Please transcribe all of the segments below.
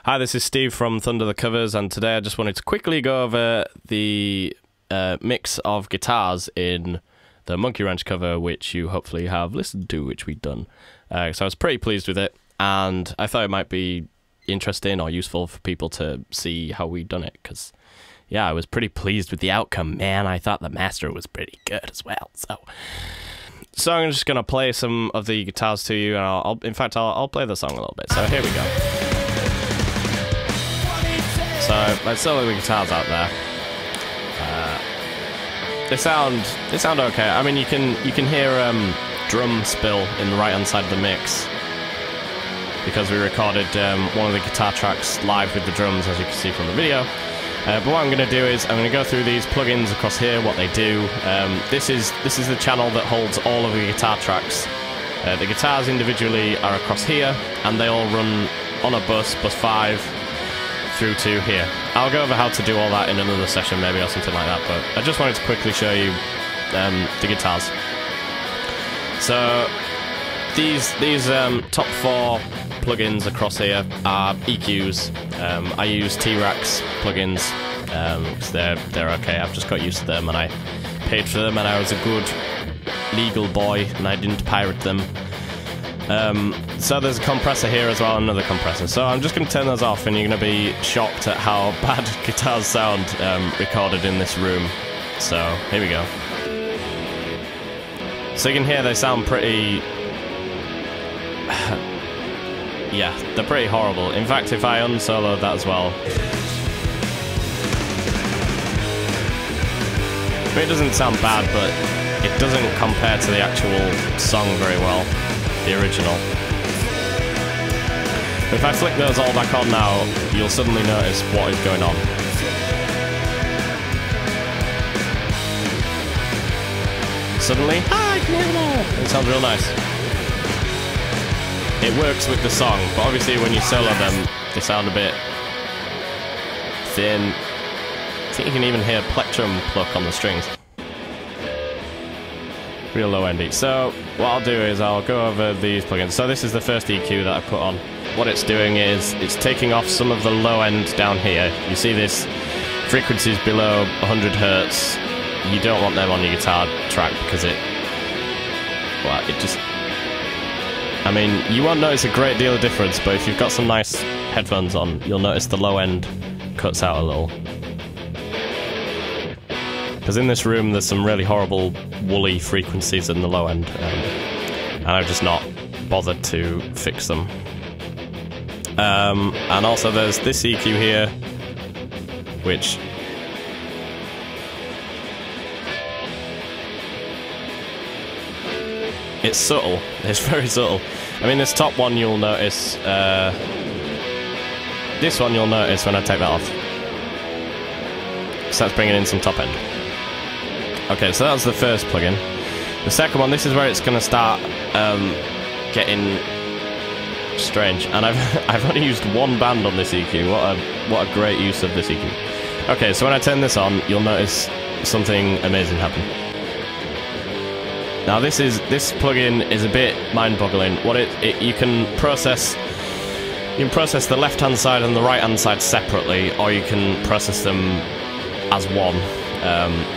Hi, this is Steve from thunderthecovers, and today I just wanted to quickly go over the mix of guitars in the Monkey Wrench cover, which you hopefully have listened to, which we've done. So I was pretty pleased with it, and I thought it might be interesting or useful for people to see how we'd done it, because, yeah, I was pretty pleased with the outcome. Man, I thought the master was pretty good as well, So I'm just going to play some of the guitars to you, and I'll play the song a little bit. So here we go. So let's solo the guitars out there. They sound okay. I mean, you can hear drum spill in the right hand side of the mix because we recorded one of the guitar tracks live with the drums, as you can see from the video. But what I'm going to do is I'm going to go through these plugins across here, what they do. This is the channel that holds all of the guitar tracks. The guitars individually are across here, and they all run on a bus 5, through to here. I'll go over how to do all that in another session maybe, or something like that, but I just wanted to quickly show you the guitars. So these top 4 plugins across here are EQs. I use T-Rex plugins because they're okay. I've just got used to them, and I paid for them, and I was a good legal boy and I didn't pirate them. So there's a compressor here as well, another compressor. So I'm just going to turn those off, and you're going to be shocked at how bad guitars sound recorded in this room. So here we go. So you can hear they sound pretty... yeah, they're pretty horrible. In fact, if I unsoloed that as well... I mean, it doesn't sound bad, but it doesn't compare to the actual song very well. The original. If I flick those all back on now, you'll suddenly notice what is going on. Suddenly, I can hear it all! It sounds real nice. It works with the song, but obviously when you solo them, they sound a bit thin. I think you can even hear plectrum pluck on the strings. Real low endy. So what I'll do is I'll go over these plugins. So this is the first EQ that I put on. What it's doing is it's taking off some of the low end down here. You see this frequencies below 100 Hertz. You don't want them on your guitar track because it just... I mean, you won't notice a great deal of difference, but if you've got some nice headphones on, you'll notice the low end cuts out a little. Because in this room there's some really horrible woolly frequencies in the low end, and I've just not bothered to fix them. And also there's this EQ here, which it's subtle, it's very subtle. I mean, this top one you'll notice, this one you'll notice when I take that off. So that's bringing in some top end. Okay, so that's the first plugin. The second one, this is where it's going to start getting strange. And I've only used one band on this EQ. What a great use of this EQ. Okay, so when I turn this on, you'll notice something amazing happen. Now this plugin is a bit mind-boggling. What you can process the left-hand side and the right-hand side separately, or you can process them as one.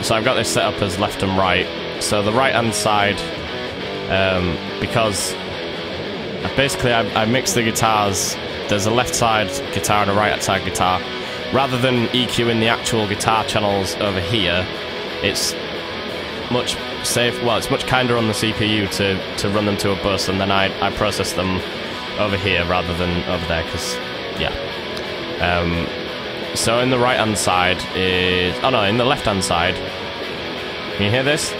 So I've got this set up as left and right. So the right hand side, because basically I mix the guitars, there's a left side guitar and a right hand side guitar. Rather than EQing the actual guitar channels over here, it's much safer, well, it's much kinder on the CPU to run them to a bus, and then I process them over here rather than over there, because, yeah. So in the right hand side is... oh no, in the left hand side, can you hear this?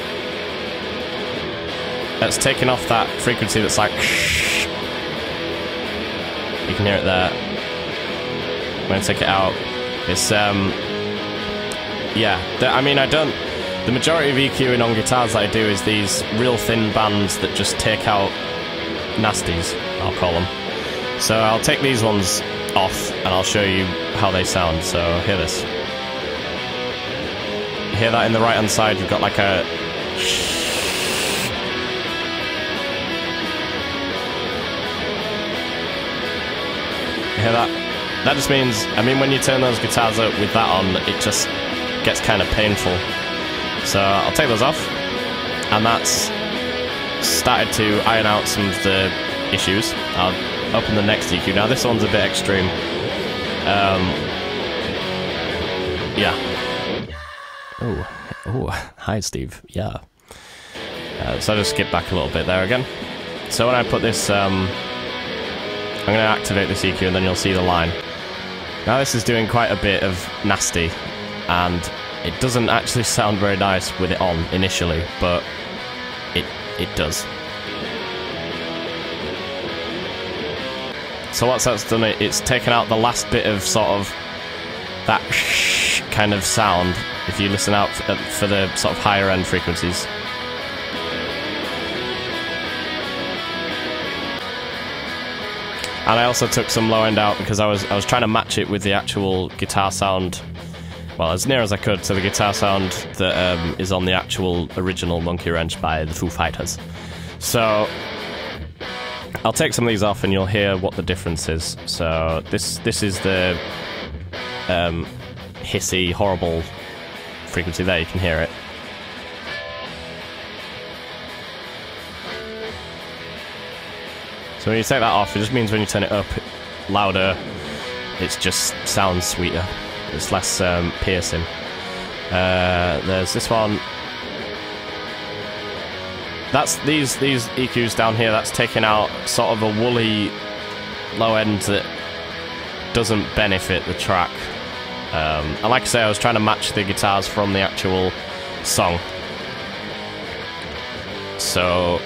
That's taking off that frequency that's like... you can hear it there. I'm going to take it out. It's, yeah, I mean, the majority of EQing on guitars that I do is these real thin bands that just take out nasties, I'll call them. So I'll take these ones off and I'll show you how they sound. So hear this. Hear that in the right hand side? You've got like a... hear that? that just means, I mean, when you turn those guitars up with that on, it just gets kind of painful. So I'll take those off, and that's started to iron out some of the issues. I'll open the next EQ. Now this one's a bit extreme. Yeah. Oh, hi Steve. Yeah. So I'll just skip back a little bit there again. So when I put this, I'm going to activate this EQ, and then you'll see the line. Now this is doing quite a bit of nasty, and it doesn't actually sound very nice with it on initially, but it does. So what's that's done, it's taken out the last bit of sort of that shh kind of sound, if you listen out for the sort of higher end frequencies. And I also took some low end out because I was trying to match it with the actual guitar sound, well, as near as I could to the guitar sound that is on the actual original Monkey Wrench by the Foo Fighters. So I'll take some of these off and you'll hear what the difference is. So this is the hissy, horrible frequency there, you can hear it. So when you take that off, it just means when you turn it up louder, it just sounds sweeter. It's less piercing. There's this one. That's these EQs down here. That's taking out sort of a woolly low end that doesn't benefit the track. And like I say, I was trying to match the guitars from the actual song. So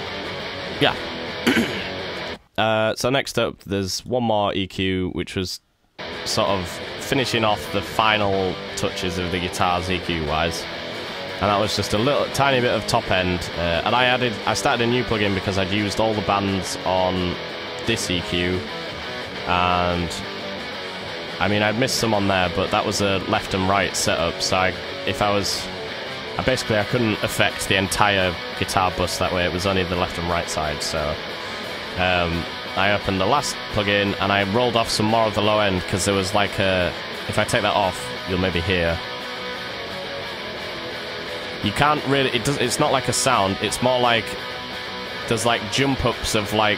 yeah. So next up, there's one more EQ, which was sort of finishing off the final touches of the guitars EQ-wise, and that was just a little tiny bit of top end. And I started a new plugin because I'd used all the bands on this EQ, and I mean I'd missed some on there, but that was a left and right setup. So I couldn't affect the entire guitar bus that way. It was only the left and right side. So I opened the last plugin and I rolled off some more of the low end because there was like a... If I take that off, you'll maybe hear. You can't really... It's not like a sound. It's more like there's like jump ups of like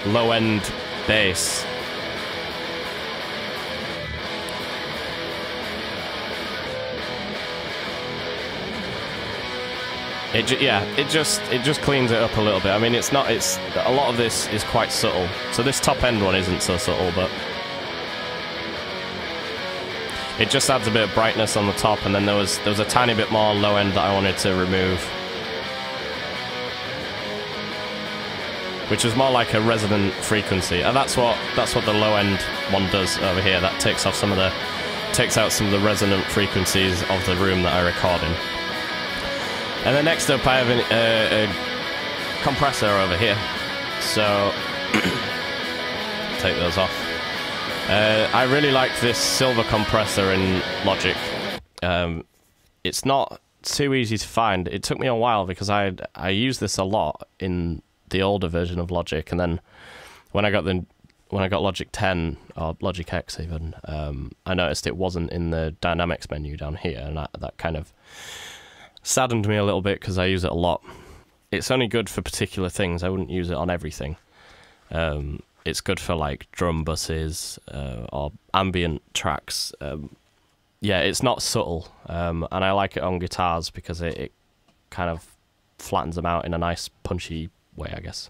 low end bass. It just cleans it up a little bit. I mean, it's a lot of this is quite subtle. So this top end one isn't so subtle, but it just adds a bit of brightness on the top, and then there was a tiny bit more low end that I wanted to remove, which is more like a resonant frequency, and that's what the low end one does over here. That takes out some of the resonant frequencies of the room that I record in. And then next up I have a compressor over here, so take those off. I really like this silver compressor in Logic. It's not too easy to find. It took me a while because I used this a lot in the older version of Logic, and then when I got Logic 10 or Logic X even, I noticed it wasn't in the Dynamics menu down here, and that kind of saddened me a little bit because I use it a lot. It's only good for particular things. I wouldn't use it on everything. It's good for like drum buses or ambient tracks. Yeah, it's not subtle, and I like it on guitars because it kind of flattens them out in a nice punchy way, I guess.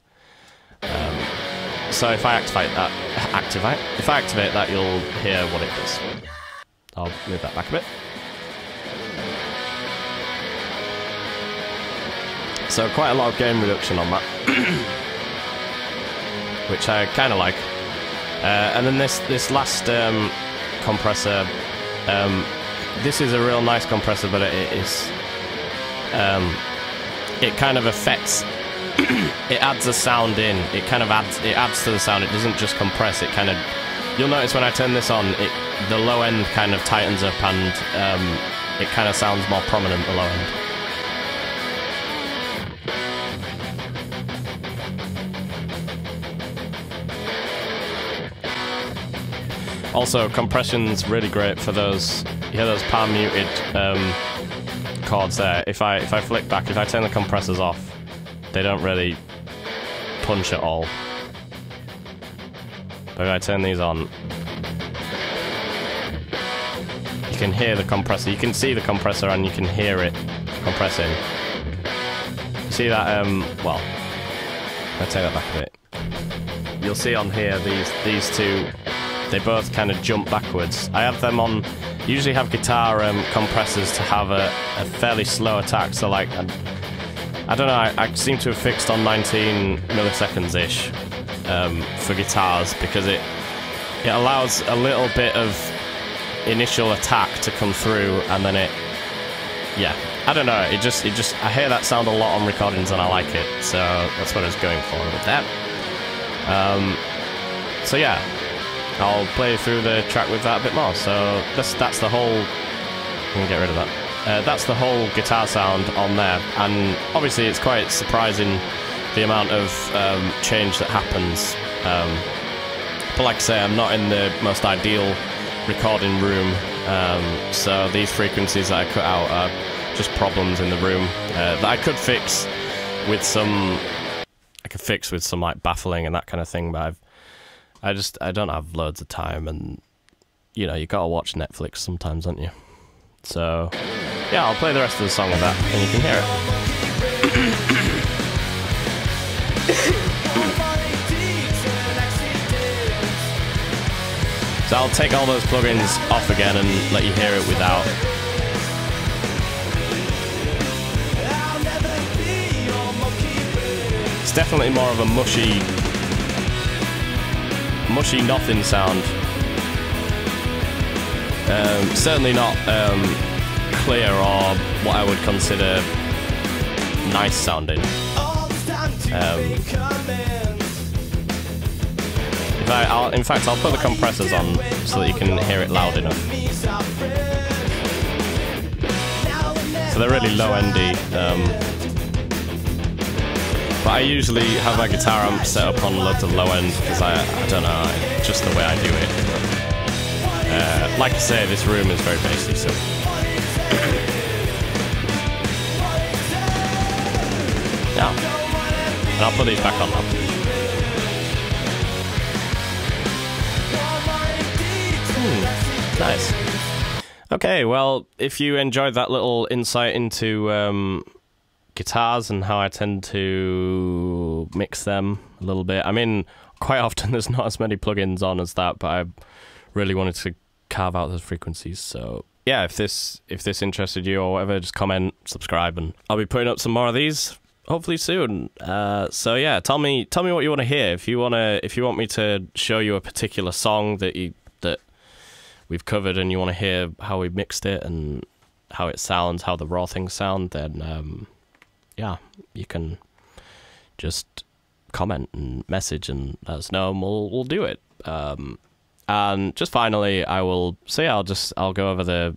So if I activate that, you'll hear what it does. I'll move that back a bit. So quite a lot of gain reduction on that, which I kind of like. And then this last compressor, this is a real nice compressor, but it kind of affects. It adds a sound in. It adds to the sound. It doesn't just compress. It kind of. You'll notice when I turn this on, the low end kind of tightens up, and it kind of sounds more prominent. The low end. Also, compression's really great for those. You hear those palm muted chords there. If I flick back, if I turn the compressors off, they don't really punch at all. But if I turn these on, you can hear the compressor. You can see the compressor and you can hear it compressing. You see that? Well, I'll take that back a bit. You'll see on here these two. They both kind of jump backwards. I have them on. Usually have guitar compressors to have a fairly slow attack. So like, I don't know. I seem to have fixed on 19 milliseconds ish for guitars because it allows a little bit of initial attack to come through, and then yeah. I don't know. It just. I hear that sound a lot on recordings, and I like it. So that's what I was going for with that. So yeah. I'll play through the track with that a bit more. So that's the whole. I'm gonna get rid of that. That's the whole guitar sound on there, and obviously it's quite surprising the amount of change that happens. But like I say, I'm not in the most ideal recording room, so these frequencies that I cut out are just problems in the room that I could fix with some. I could fix with some like baffling and that kind of thing, but I don't have loads of time, and you know, you gotta watch Netflix sometimes, don't you? So yeah, I'll play the rest of the song with that, and you can hear it. So I'll take all those plugins off again and let you hear it without. It's definitely more of a mushy nothing sound. Certainly not clear or what I would consider nice sounding. In fact, I'll put the compressors on so that you can hear it loud enough. So they're really low-endy. But I usually have my guitar amp set up on loads of low end because I don't know, just the way I do it. Like I say, this room is very bassy, so. Yeah. And I'll put these back on now. Nice. Okay, well, if you enjoyed that little insight into guitars and how I tend to mix them a little bit. I mean, quite often there's not as many plugins on as that, but I really wanted to carve out those frequencies. So yeah, if this interested you or whatever, just comment, subscribe, and I'll be putting up some more of these hopefully soon. So yeah, tell me what you want to hear. If you want me to show you a particular song that we've covered and you want to hear how we mixed it and how it sounds, how the raw things sound, then yeah, you can just comment and message and let us know, and we'll do it. And just finally, I'll go over the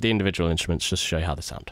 individual instruments just to show you how they sound.